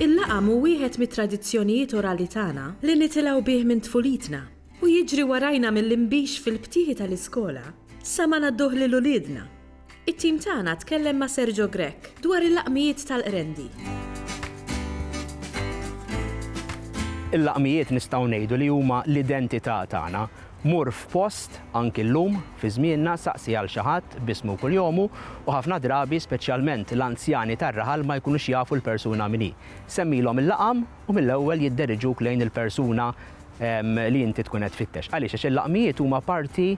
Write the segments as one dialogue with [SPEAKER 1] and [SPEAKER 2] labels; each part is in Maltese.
[SPEAKER 1] Il-laqam hu wieħed mit-tradizzjonijiet orali tagħna li nitilgħu bih minn tfulitna u jiġri warajna mill-imbix fil-btieħi tal-iskola sa ma nadduh lil uliedna. It-tim tagħna tkellem ma' Sergio Grech dwar il-laqmijiet tal-qrendi.
[SPEAKER 2] Il-laqmijiet nistgħu ngħidu li huma l-identità tagħna. Mur f'post anki llum fi żmienna saqsi għal xi ħadd bismu kuljomu u ħafna drabi speċjalment l-anzjani tar-raħal ma jkunux jafu l-persuna min hi. Semmilhom il-laqam u mill-ewwel jidderriġuk lejn il-persuna li inti tkun qed tfittex. Għaliex għax il-laqmijiet huma parti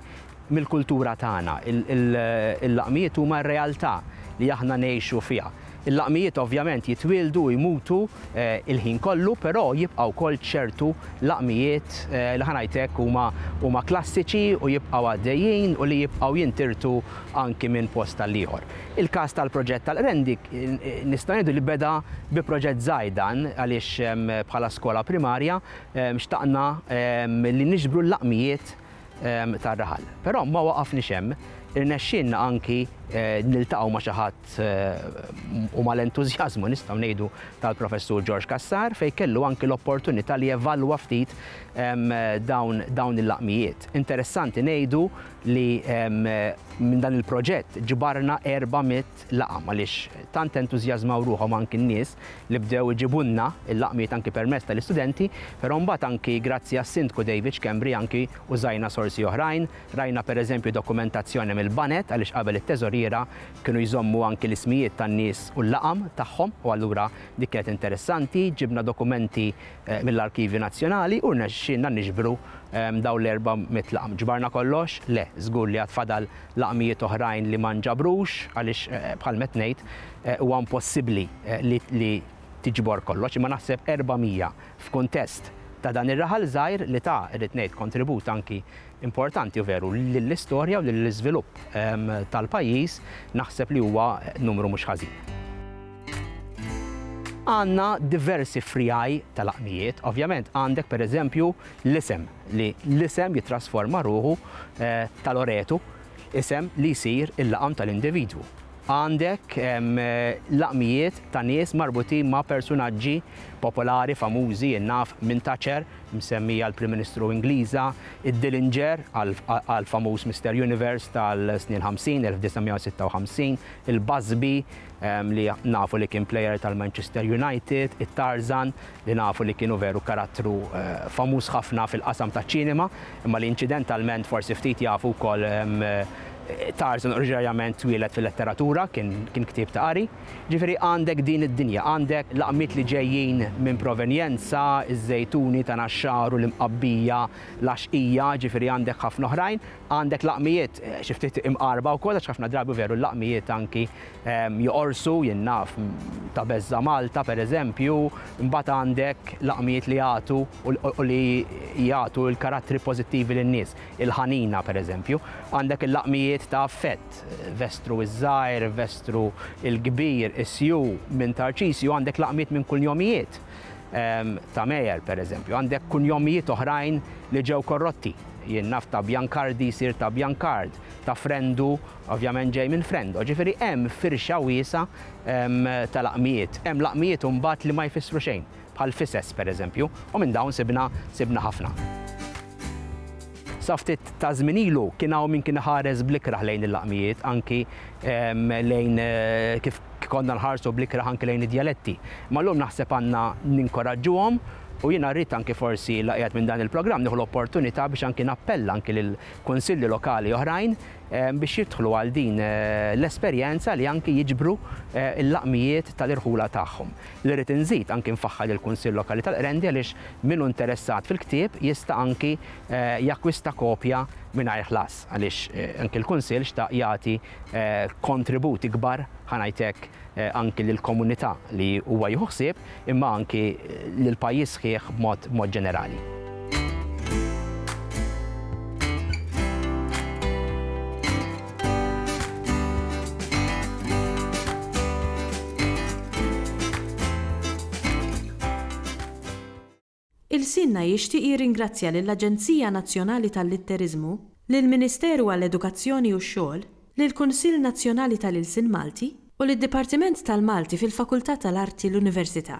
[SPEAKER 2] mill-kultura tagħna. Il-laqmijiet huma r-realtà li aħna ngħixu fiha. Il-laqmijiet ovvjament jitwildu u jmutu il-ħin kollu, però jibqgħu wkoll ċertu laqmijiet li ħanajtek huma klassiċi u jibqgħu għaddejjin u li jibqgħu jintirtu anki minn post tal-ieħor. Il-każ tal-proġett tal-qrendi nista' ngħidu li beda bi proġett żgħir għaliex bħala skola primarja xtaqna li niġbru l-laqmijiet tar-raħal. Però ma waqafniex hemm, irnexxielna anki niltaqgħu ma' xi ħadd u mal-entużjażmu nistgħu ngħidu tal-professur George Cassar fejn kellu anki l-opportunità li jevalwa ftit dawn il-laqmijiet. Interessanti ngħidu li minn dan il-proġett ġibarna 400 laqam għaliex tant entużjażmaw ruħhom anki n-nies li bdew iġibulna il-laqmijiet anki permezz tal-istudenti, però mbagħad anki grazzi għas-Sindku David Kembri anki użajna sorsi oħrajn, rajna pereżempju dokumentazzjoni mill-banet għaliex qabel it-teżoriera kienu jżommu anki l-ismijiet tan-nies u l-laqam tagħhom u allura dik kienet interessanti, ġibna dokumenti mill-Arkivju Nazzjonali u rnexxielna niġbru dawn l-400 laqam. Ġbarna kollox? Le, żgur li għatfadal laqmijiet oħrajn li ma nġabrux għaliex bħal qed ngħid huwa impossibbli li tiġbor kollox, imma naħseb 400 f'kuntest ta' dan ir-raħal żgħir li ta' irrid ngħid kontribut anki importanti u veru lill-istorja u lill-iżvilupp tal-pajjiż naħseb li huwa numru mhux ħażin. Għandna diversi frijaj tal-laqmijiet, ovvjament għandek pereżempju l-isem li l-isem jitrasforma ruħu tal-oretu, isem li jsir il-laqam tal-individwu. Għandek laqmijiet ta' nies marbutin ma' personaġġi popolari, famużi, naf minn Thatcher, msemmija l-Prim Ministru Ingliża, id-Dillinger għal famuż Mr. Universe tal-snin 50, 1956, il-Busby li nafu li kien plejer tal-Manchester United, it-Tarzan li nafu li kienu veru karattru famuż ħafna fil-qasam taċ-ċinema, imma li incidentalment forsi ftit jafu wkoll Tarzan oriġinarjament twieled fil-letteratura, kien ktieb ta' qari. Ġifieri għandek din id-dinja, għandek laqmiet li ġejjin minn provenjenza, iż-żejtuni ta' naxxar u l-imqabbija, l-għaxqija, ġifieri għandek ħafna oħrajn, għandek laqmijiet xi ftit imqarba wkoll għax ħafna drabi veru l-laqmijiet anki joqorsu jinnaf ta' Beżza Malta pereżempju, imbagħad għandek laqmijiet li jagħtu u li jagħtu l-karattri pożittivi lin-nies, il-ħanina pereżempju, għandek il-laqmijiet ta' affett, vestru iż-żgħir, vestru il-kbir, is-sju minn Tarċisju, għandek laqmiet minn kunjomijiet ta' Mejer pereżempju, għandek kunjomijiet oħrajn li ġew korrotti. Jien naf ta' Bjankardi jsir ta' Bjankard, ta' Frendu ovvjament ġej minn Frendo. Ġifieri hemm firxa wiesa ta' laqmijiet. Hemm laqmijiet imbagħad li ma jfissru xejn, bħal fisses pereżempju, u minn dawn sibna ħafna. Sa ftit ta' żmien ilu kien hawn min kien ħares bl-ikraħ lejn il-laqmijiet, anki lejn kif konna nħarsu bl-ikraħ anki lejn id-djaletti. Ma llum naħseb għandna ninkoraġġuhom u jiena rrid anki forsi laqjat minn dan il-programm nieħu l-opportunità biex anki nappella anki lill-kunsilli lokali oħrajn biex jidħlu għal din l-esperjenza li anki jiġbru il-laqmijiet tal-irħula tagħhom. Li rrid inżid anki nfaħħal il-Kunsill Lokali tal-Qrendi għaliex minnu interessat fil-ktieb jista' anki jakkwista kopja mingħajr ħlas għaliex anki l-Kunsill xtaq jagħti kontributi kbar ħanajtek anki lill-komunità li huwa jieħu ħsieb imma anki lill-pajjiż sħiħ b'mod ġenerali.
[SPEAKER 1] Il-Sinna jixtieq jirringrazzja lill-Aġenzija Nazzjonali tal-Litterizmu, lill-Ministeru għall-Edukazzjoni u x-Xogħol, lill-Kunsill Nazzjonali tal-Ilsien Malti u lid-Dipartiment tal-Malti fil-Fakultà tal-Arti l-Università.